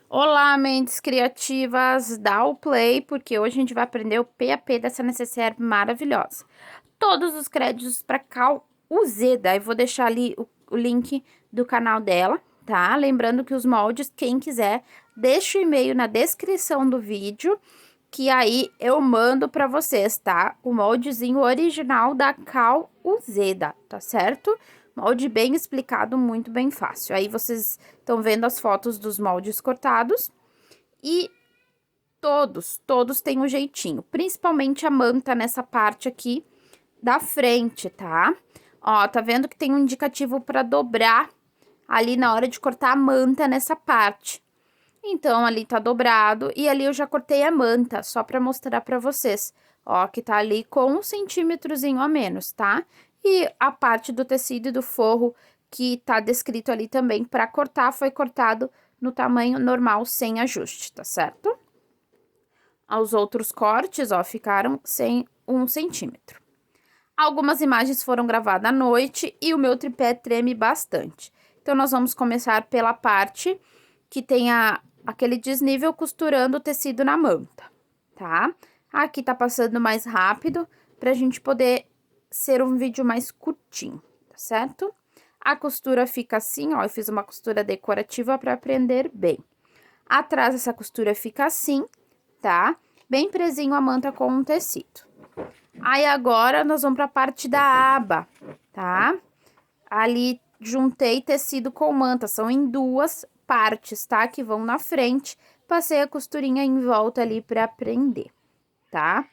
Olá, mentes criativas, dá o play, porque hoje a gente vai aprender o PAP dessa necessaire maravilhosa. Todos os créditos para Cal Uzeda, eu vou deixar ali o link do canal dela, tá? Lembrando que os moldes, quem quiser, deixa o e-mail na descrição do vídeo, que aí eu mando para vocês, tá? O moldezinho original da Cal Uzeda, tá certo? Molde bem explicado, muito bem fácil. Aí vocês estão vendo as fotos dos moldes cortados e todos têm um jeitinho, principalmente a manta nessa parte aqui da frente, tá? Ó, tá vendo que tem um indicativo para dobrar ali na hora de cortar a manta nessa parte. Então, ali tá dobrado e ali eu já cortei a manta, só para mostrar para vocês. Ó, que tá ali com 1 centímetrozinho a menos, tá? E a parte do tecido e do forro que tá descrito ali também para cortar, foi cortado no tamanho normal, sem ajuste, tá certo? Os outros cortes, ó, ficaram sem 1 centímetro. Algumas imagens foram gravadas à noite e o meu tripé treme bastante. Então, nós vamos começar pela parte que tem aquele desnível costurando o tecido na manta, tá? Aqui tá passando mais rápido pra gente poder ser um vídeo mais curtinho, tá certo? A costura fica assim, ó, eu fiz uma costura decorativa para prender bem. Atrás essa costura fica assim, tá? Bem presinho a manta com um tecido. Aí, agora, nós vamos pra parte da aba, tá? Ali, juntei tecido com manta, são em duas partes, tá? Que vão na frente, passei a costurinha em volta ali pra prender, tá?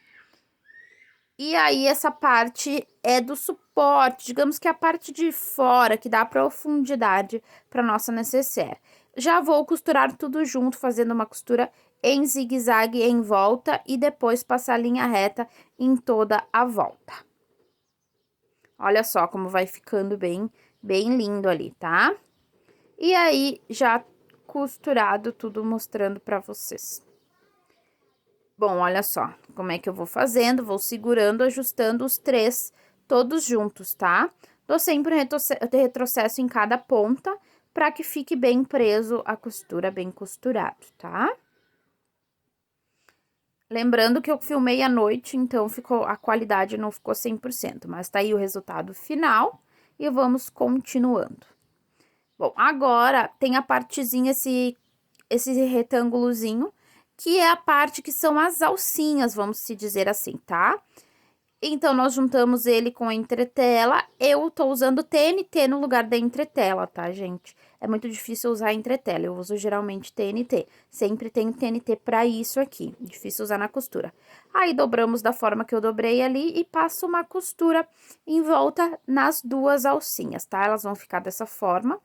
E aí, essa parte é do suporte, digamos que é a parte de fora, que dá profundidade pra nossa necessaire. Já vou costurar tudo junto, fazendo uma costura em zigue-zague em volta e depois passar a linha reta em toda a volta. Olha só como vai ficando bem lindo ali, tá? E aí, já costurado tudo, mostrando pra vocês. Bom, olha só como é que eu vou fazendo, vou segurando, ajustando os três todos juntos, tá? Dou sempre retrocesso em cada ponta, pra que fique bem preso a costura, bem costurado, tá? Lembrando que eu filmei à noite, então a qualidade não ficou 100%, mas tá aí o resultado final e vamos continuando. Bom, agora tem a partezinha, esse retângulozinho, que é a parte que são as alcinhas, vamos se dizer assim, tá? Então, nós juntamos ele com a entretela. Eu tô usando TNT no lugar da entretela, tá, gente? É muito difícil usar entretela, eu uso geralmente TNT. Sempre tem TNT pra isso aqui, difícil usar na costura. Aí, dobramos da forma que eu dobrei ali e passo uma costura em volta nas duas alcinhas, tá? Elas vão ficar dessa forma,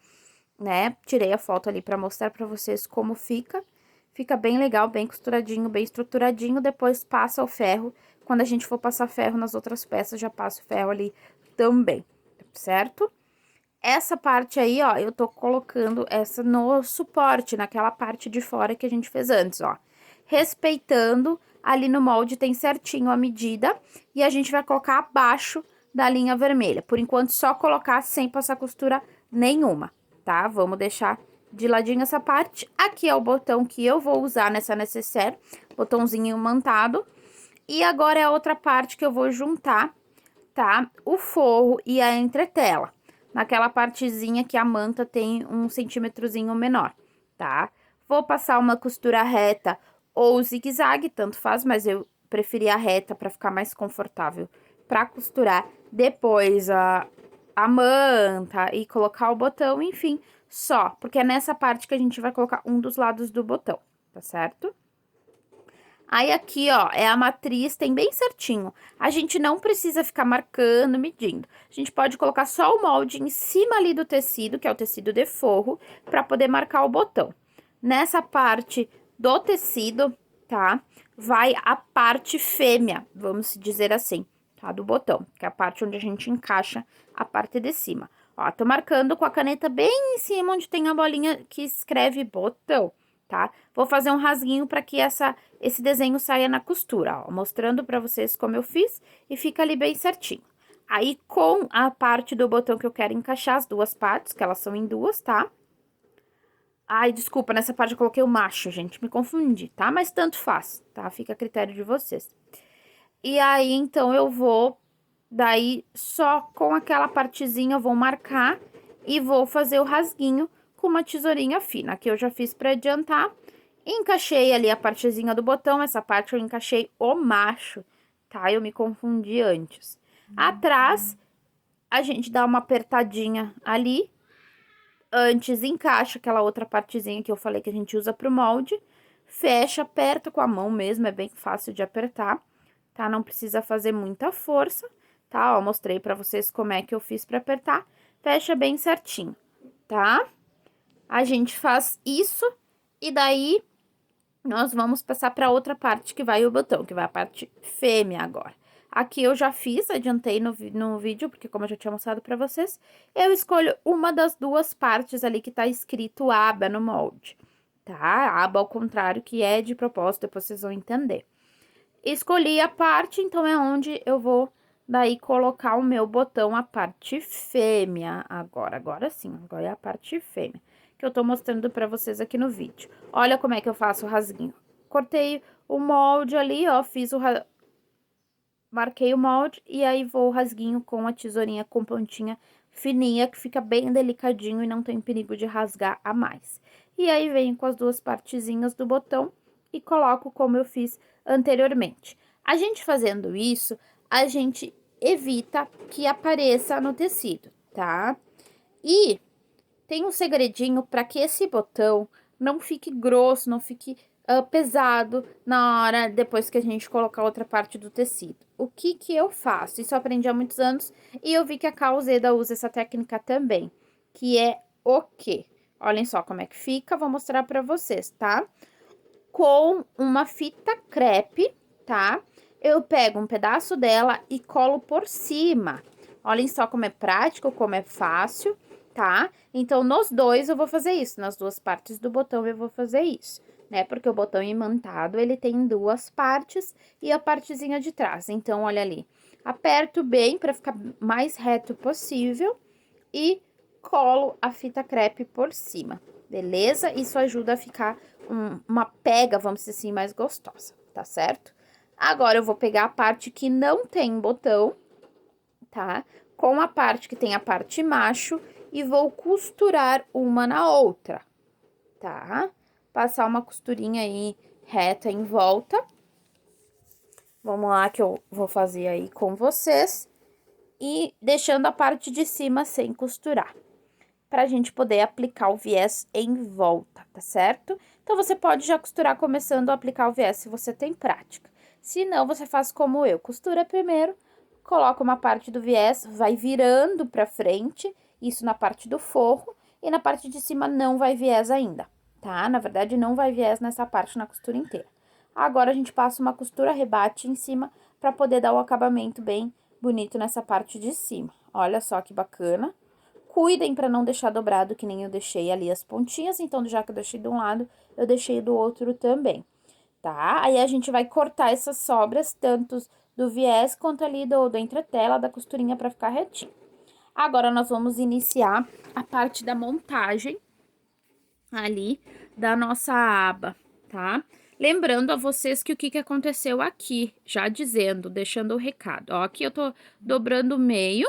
né? Tirei a foto ali pra mostrar pra vocês como fica. Fica bem legal, bem costuradinho, bem estruturadinho. Depois passa o ferro. Quando a gente for passar ferro nas outras peças, já passo ferro ali também, certo? Essa parte aí, ó, eu tô colocando essa no suporte, naquela parte de fora que a gente fez antes, ó. Respeitando, ali no molde tem certinho a medida, e a gente vai colocar abaixo da linha vermelha. Por enquanto, só colocar sem passar costura nenhuma, tá? Vamos deixar de ladinho essa parte. Aqui é o botão que eu vou usar nessa necessaire, botãozinho imantado. E agora é a outra parte que eu vou juntar, tá? O forro e a entretela. Naquela partezinha que a manta tem 1 centímetrozinho menor, tá? Vou passar uma costura reta ou zigue-zague, tanto faz, mas eu preferi a reta para ficar mais confortável para costurar depois a manta e colocar o botão, enfim, só, porque é nessa parte que a gente vai colocar um dos lados do botão, tá certo? Aí, aqui, ó, é a matriz, tem bem certinho. A gente não precisa ficar marcando, medindo. A gente pode colocar só o molde em cima ali do tecido, que é o tecido de forro, pra poder marcar o botão. Nessa parte do tecido, tá? Vai a parte fêmea, vamos dizer assim, tá? Do botão, que é a parte onde a gente encaixa a parte de cima. Ó, tô marcando com a caneta bem em cima, onde tem a bolinha que escreve botão, tá? Vou fazer um rasguinho para que esse desenho saia na costura, ó, mostrando para vocês como eu fiz e fica ali bem certinho. Aí, com a parte do botão que eu quero encaixar, as duas partes, que elas são em duas, tá? Ai, desculpa, nessa parte eu coloquei o macho, gente, me confundi, tá? Mas tanto faz, tá? Fica a critério de vocês. E aí, então, eu vou, daí, só com aquela partezinha, eu vou marcar e vou fazer o rasguinho com uma tesourinha fina. Aqui eu já fiz pra adiantar. Encaixei ali a partezinha do botão, essa parte eu encaixei o macho, tá? Eu me confundi antes. Atrás, a gente dá uma apertadinha ali. Antes, encaixa aquela outra partezinha que eu falei que a gente usa pro molde. Fecha, aperta com a mão mesmo, é bem fácil de apertar, tá? Não precisa fazer muita força, tá? Ó, mostrei pra vocês como é que eu fiz pra apertar. Fecha bem certinho, tá? A gente faz isso e daí nós vamos passar pra outra parte que vai o botão, que vai a parte fêmea agora. Aqui eu já fiz, adiantei no vídeo, porque como eu já tinha mostrado pra vocês, eu escolho uma das duas partes ali que tá escrito aba no molde, tá? Aba ao contrário, que é de propósito, depois vocês vão entender. Escolhi a parte, então é onde eu vou daí colocar o meu botão, a parte fêmea agora sim, agora é a parte fêmea, que eu tô mostrando pra vocês aqui no vídeo. Olha como é que eu faço o rasguinho. Cortei o molde ali, ó, marquei o molde e aí vou o rasguinho com a tesourinha com pontinha fininha, que fica bem delicadinho e não tem perigo de rasgar a mais. E aí venho com as duas partezinhas do botão e coloco como eu fiz anteriormente. A gente fazendo isso, a gente evita que apareça no tecido, tá? E tem um segredinho para que esse botão não fique grosso, não fique pesado na hora, depois que a gente colocar outra parte do tecido. O que que eu faço? Isso eu aprendi há muitos anos e eu vi que a Causeda usa essa técnica também, que é o quê? Olhem só como é que fica, vou mostrar para vocês, tá? Com uma fita crepe, tá? Eu pego um pedaço dela e colo por cima. Olhem só como é prático, como é fácil, tá? Então, nos dois eu vou fazer isso, nas duas partes do botão eu vou fazer isso, né? Porque o botão imantado, ele tem duas partes e a partezinha de trás. Então, olha ali, aperto bem para ficar mais reto possível e colo a fita crepe por cima, beleza? Isso ajuda a ficar uma pega, vamos dizer assim, mais gostosa, tá certo? Agora, eu vou pegar a parte que não tem botão, tá? Com a parte que tem a parte macho e vou costurar uma na outra, tá? Passar uma costurinha aí reta em volta. Vamos lá que eu vou fazer aí com vocês. E deixando a parte de cima sem costurar, pra gente poder aplicar o viés em volta, tá certo? Então, você pode já costurar começando a aplicar o viés se você tem prática. Se não, você faz como eu, costura primeiro, coloca uma parte do viés, vai virando pra frente, isso na parte do forro, e na parte de cima não vai viés ainda, tá? Na verdade, não vai viés nessa parte na costura inteira. Agora, a gente passa uma costura rebate em cima pra poder dar o acabamento bem bonito nessa parte de cima. Olha só que bacana. Cuidem para não deixar dobrado, que nem eu deixei ali as pontinhas, então já que eu deixei de um lado, eu deixei do outro também, tá? Aí a gente vai cortar essas sobras, tanto do viés quanto ali do entretela, da costurinha para ficar retinho. Agora, nós vamos iniciar a parte da montagem ali da nossa aba, tá? Lembrando a vocês que o que aconteceu aqui, já dizendo, deixando o recado, ó, aqui eu tô dobrando o meio,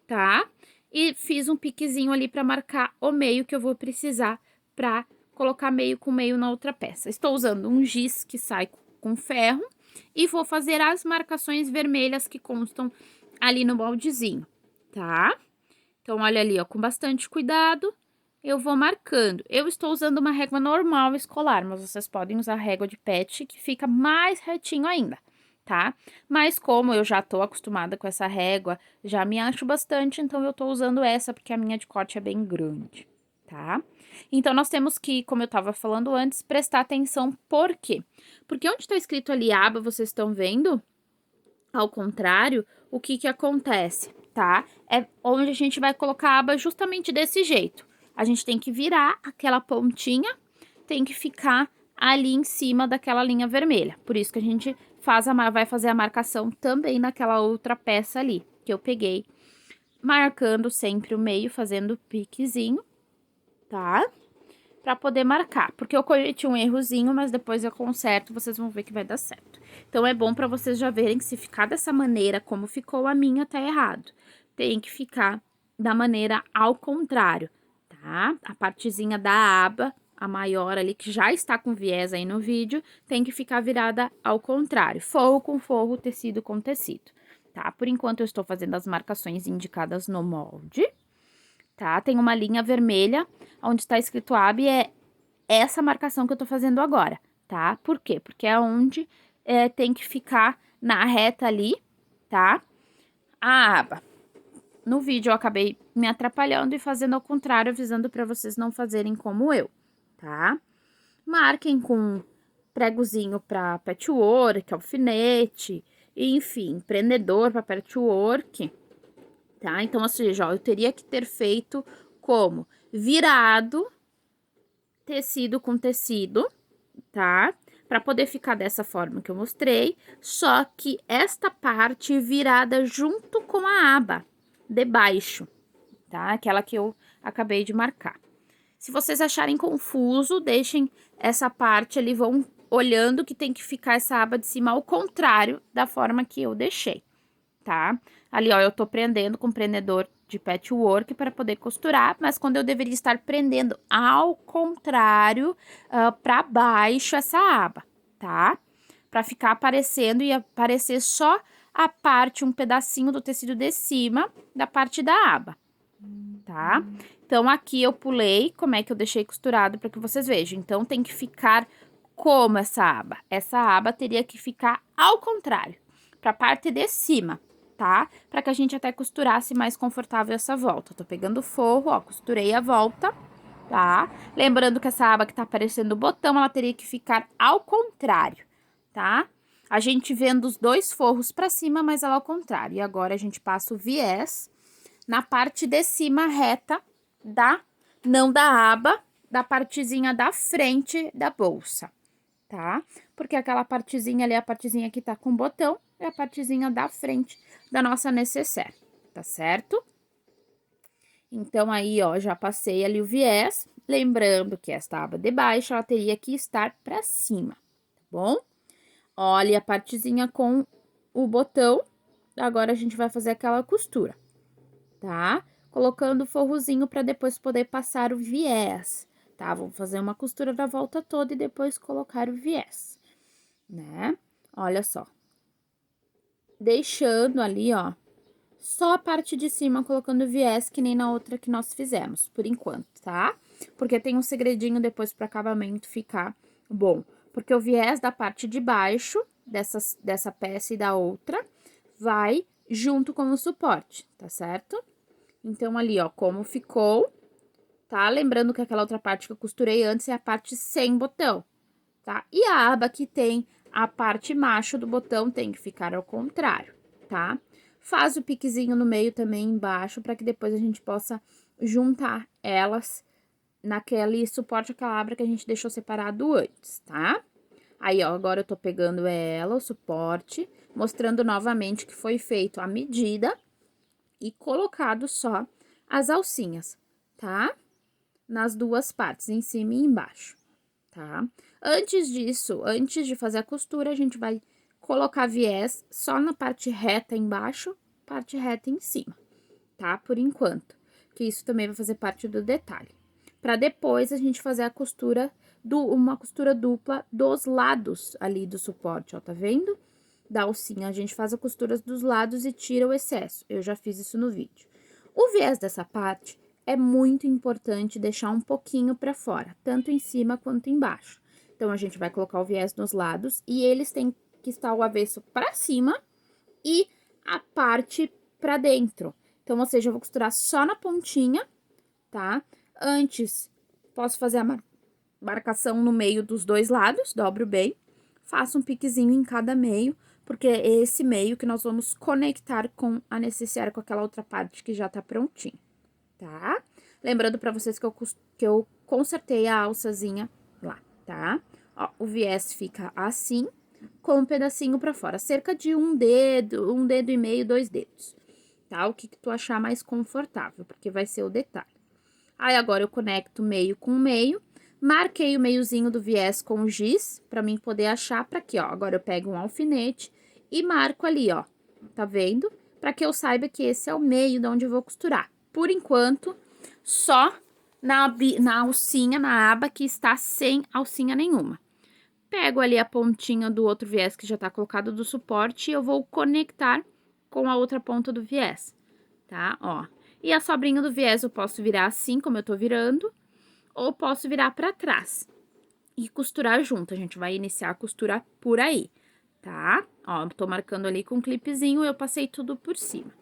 tá? E fiz um piquezinho ali para marcar o meio que eu vou precisar para colocar meio com meio na outra peça. Estou usando um giz que sai com ferro e vou fazer as marcações vermelhas que constam ali no moldezinho, tá? Então, olha ali, ó, com bastante cuidado, eu vou marcando. Eu estou usando uma régua normal escolar, mas vocês podem usar régua de pet, que fica mais retinho ainda, tá? Mas como eu já tô acostumada com essa régua, já me acho bastante, então eu tô usando essa, porque a minha de corte é bem grande, tá? Então, nós temos que, como eu tava falando antes, prestar atenção, por quê? Porque onde tá escrito ali aba, vocês estão vendo? Ao contrário, o que que acontece, tá? É onde a gente vai colocar a aba justamente desse jeito. A gente tem que virar aquela pontinha, tem que ficar ali em cima daquela linha vermelha. Por isso que a gente vai fazer a marcação também naquela outra peça ali, que eu peguei, marcando sempre o meio, fazendo piquezinho, tá? pra poder marcar. Porque eu cometi um errozinho, mas depois eu conserto, vocês vão ver que vai dar certo. Então, é bom pra vocês já verem que se ficar dessa maneira, como ficou a minha, tá errado. Tem que ficar da maneira ao contrário, tá? A partezinha da aba, a maior ali, que já está com viés aí no vídeo, tem que ficar virada ao contrário. Forro com forro, tecido com tecido, tá? Por enquanto, eu estou fazendo as marcações indicadas no molde, tá? Tem uma linha vermelha, onde está escrito aba, e é essa marcação que eu tô fazendo agora, tá? Por quê? Porque é onde tem que ficar na reta ali, tá? A aba. No vídeo eu acabei me atrapalhando e fazendo ao contrário, avisando para vocês não fazerem como eu, tá? Marquem com pregozinho para patchwork, alfinete, enfim, prendedor para patchwork, tá? Então, ou seja, ó, eu teria que ter feito como virado tecido com tecido, tá? Para poder ficar dessa forma que eu mostrei, só que esta parte virada junto com a aba de baixo, tá? Aquela que eu acabei de marcar. Se vocês acharem confuso, deixem essa parte ali, vão olhando que tem que ficar essa aba de cima ao contrário da forma que eu deixei, tá? Ali, ó, eu tô prendendo com prendedor de patchwork para poder costurar, mas quando eu deveria estar prendendo ao contrário, para baixo essa aba, tá? Para ficar aparecendo e aparecer só a parte, um pedacinho do tecido de cima da parte da aba, tá? Então, aqui eu pulei, como é que eu deixei costurado para que vocês vejam. Então, tem que ficar como essa aba? Essa aba teria que ficar ao contrário, para a parte de cima, tá? Para que a gente até costurasse mais confortável essa volta. Eu tô pegando o forro, ó, costurei a volta, tá? Lembrando que essa aba que tá aparecendo o botão, ela teria que ficar ao contrário, tá? A gente vendo os dois forros pra cima, mas ela ao contrário. E agora, a gente passa o viés na parte de cima reta não da aba, da partezinha da frente da bolsa, tá? Porque aquela partezinha ali, a partezinha que tá com botão, é a partezinha da frente da nossa necessaire, tá certo? Então, aí, ó, já passei ali o viés, lembrando que esta aba de baixo, ela teria que estar pra cima, tá bom? Olha a partezinha com o botão, agora a gente vai fazer aquela costura, tá? Colocando o forrozinho pra depois poder passar o viés, tá? Vou fazer uma costura da volta toda e depois colocar o viés, né? Olha só. Deixando ali, ó, só a parte de cima colocando viés, que nem na outra que nós fizemos, por enquanto, tá? Porque tem um segredinho depois pro acabamento ficar bom. Porque o viés da parte de baixo, dessa peça e da outra, vai junto com o suporte, tá certo? Então, ali, ó, como ficou, tá? Lembrando que aquela outra parte que eu costurei antes é a parte sem botão, tá? E a aba que tem a parte macho do botão tem que ficar ao contrário, tá? Faz o piquezinho no meio também embaixo, para que depois a gente possa juntar elas naquele suporte, aquela aba que a gente deixou separado antes, tá? Aí, ó, agora eu tô pegando ela, o suporte, mostrando novamente que foi feito a medida e colocado só as alcinhas, tá? Nas duas partes, em cima e embaixo, tá? Antes disso, antes de fazer a costura, a gente vai colocar viés só na parte reta embaixo, parte reta em cima, tá? Por enquanto, que isso também vai fazer parte do detalhe. Pra depois a gente fazer a costura, uma costura dupla dos lados ali do suporte, ó, tá vendo? Da alcinha, a gente faz a costura dos lados e tira o excesso. Eu já fiz isso no vídeo. O viés dessa parte é muito importante deixar um pouquinho pra fora, tanto em cima quanto embaixo. Então, a gente vai colocar o viés nos lados e eles têm que estar o avesso pra cima e a parte pra dentro. Então, ou seja, eu vou costurar só na pontinha, tá? Antes, posso fazer a marcação no meio dos dois lados, dobro bem, faço um piquezinho em cada meio, porque é esse meio que nós vamos conectar com a necessaire, com aquela outra parte que já tá prontinha, tá? Lembrando pra vocês que eu consertei a alçazinha lá, tá? Ó, o viés fica assim, com um pedacinho pra fora, cerca de um dedo e meio, 2 dedos, tá? O que tu achar mais confortável, porque vai ser o detalhe. Aí, agora eu conecto meio com meio, Marquei o meiozinho do viés com giz, pra mim poder achar pra aqui, ó. Agora, eu pego um alfinete e marco ali, ó. Tá vendo? Pra que eu saiba que esse é o meio de onde eu vou costurar. Por enquanto, só na alcinha, na aba que está sem alcinha nenhuma. Pego ali a pontinha do outro viés que já tá colocado do suporte e eu vou conectar com a outra ponta do viés, tá? Ó. E a sobrinha do viés eu posso virar assim, como eu tô virando, ou posso virar pra trás e costurar junto. A gente vai iniciar a costura por aí, tá? Ó, eu tô marcando ali com um clipezinho, eu passei tudo por cima,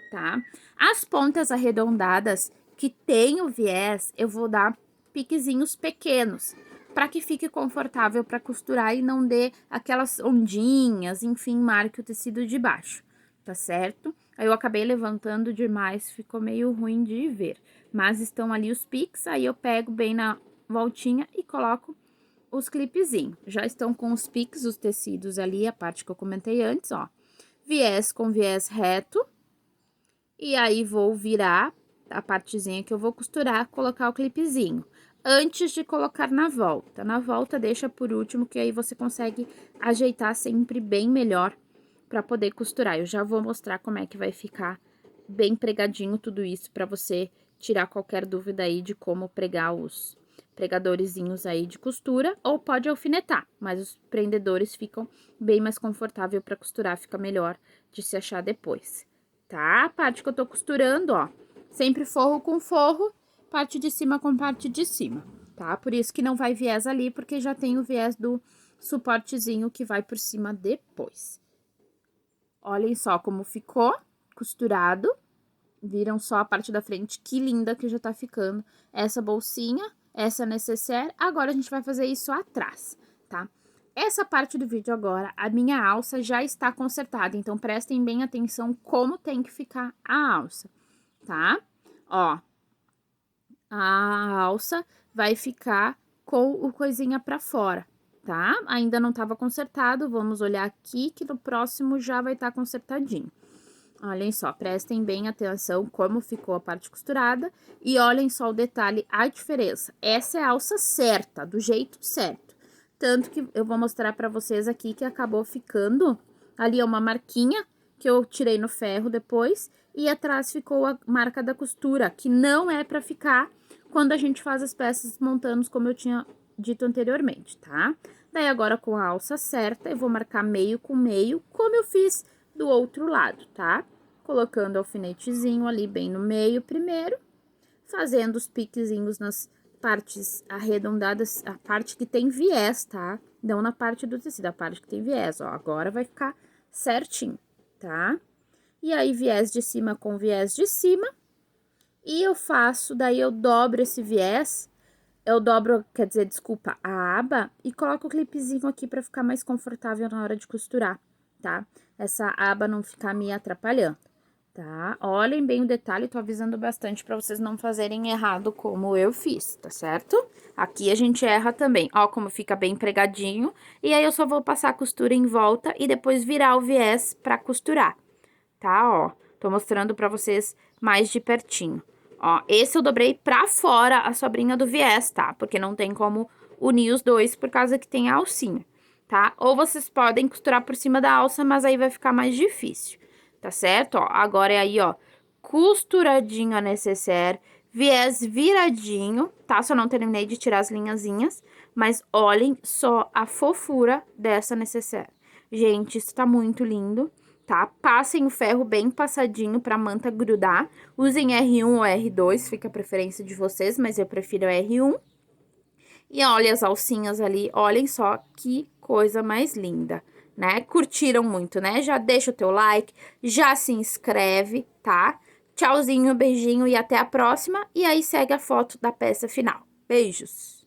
tá? As pontas arredondadas que tem o viés, eu vou dar piquezinhos pequenos, para que fique confortável para costurar e não dê aquelas ondinhas, enfim, marque o tecido de baixo, tá certo? Aí eu acabei levantando demais, ficou meio ruim de ver, mas estão ali os piques, aí eu pego bem na voltinha e coloco os clipezinhos. Já estão com os piques, os tecidos ali, a parte que eu comentei antes, ó. Viés com viés reto, e aí, vou virar a partezinha que eu vou costurar, colocar o clipezinho. Antes de colocar na volta. Na volta, deixa por último, que aí você consegue ajeitar sempre bem melhor pra poder costurar. Eu já vou mostrar como é que vai ficar bem pregadinho tudo isso, pra você tirar qualquer dúvida aí de como pregar os pregadorzinhos aí de costura, ou pode alfinetar, mas os prendedores ficam bem mais confortável pra costurar, fica melhor de se achar depois. Tá? A parte que eu tô costurando, ó, sempre forro com forro, parte de cima com parte de cima, tá? Por isso que não vai viés ali, porque já tem o viés do suportezinho que vai por cima depois. Olhem só como ficou costurado. Viram só a parte da frente, que linda que já tá ficando essa bolsinha, essa necessaire. Agora, a gente vai fazer isso atrás, tá? Essa parte do vídeo agora, a minha alça já está consertada, então prestem bem atenção como tem que ficar a alça, tá? Ó, a alça vai ficar com o coisinha pra fora, tá? Ainda não tava consertado, vamos olhar aqui que no próximo já vai estar consertadinho. Olhem só, prestem bem atenção como ficou a parte costurada e olhem só o detalhe, a diferença. Essa é a alça certa, do jeito certo. Tanto que eu vou mostrar pra vocês aqui que acabou ficando ali é uma marquinha que eu tirei no ferro depois e atrás ficou a marca da costura, que não é pra ficar quando a gente faz as peças montando, como eu tinha dito anteriormente, tá? Daí agora com a alça certa eu vou marcar meio com meio, como eu fiz do outro lado, tá? Colocando o alfinetezinho ali bem no meio primeiro, fazendo os piquezinhos nas partes arredondadas, a parte que tem viés, tá? Não na parte do tecido, a parte que tem viés, ó. Agora vai ficar certinho, tá? E aí, viés de cima com viés de cima. E eu faço, daí eu dobro esse viés, eu dobro, quer dizer, desculpa, a aba e coloco o clipezinho aqui pra ficar mais confortável na hora de costurar, tá? Essa aba não ficar me atrapalhando. Tá? Olhem bem o detalhe, tô avisando bastante pra vocês não fazerem errado como eu fiz, tá certo? Aqui a gente erra também, ó como fica bem pregadinho, e aí eu só vou passar a costura em volta e depois virar o viés pra costurar, tá? Ó, tô mostrando pra vocês mais de pertinho. Ó, esse eu dobrei pra fora a sobrinha do viés, tá? Porque não tem como unir os dois por causa que tem a alcinha, tá? Ou vocês podem costurar por cima da alça, mas aí vai ficar mais difícil. Tá certo? Ó, agora é aí, ó, costuradinho a necessaire, viés viradinho, tá? Só não terminei de tirar as linhazinhas, mas olhem só a fofura dessa necessaire. Gente, isso tá muito lindo, tá? Passem o ferro bem passadinho pra manta grudar. Usem R1 ou R2, fica a preferência de vocês, mas eu prefiro R1. E olha as alcinhas ali, olhem só que coisa mais linda, né? Curtiram muito, né? Já deixa o teu like, já se inscreve, tá? Tchauzinho, beijinho e até a próxima. E aí segue a foto da peça final. Beijos!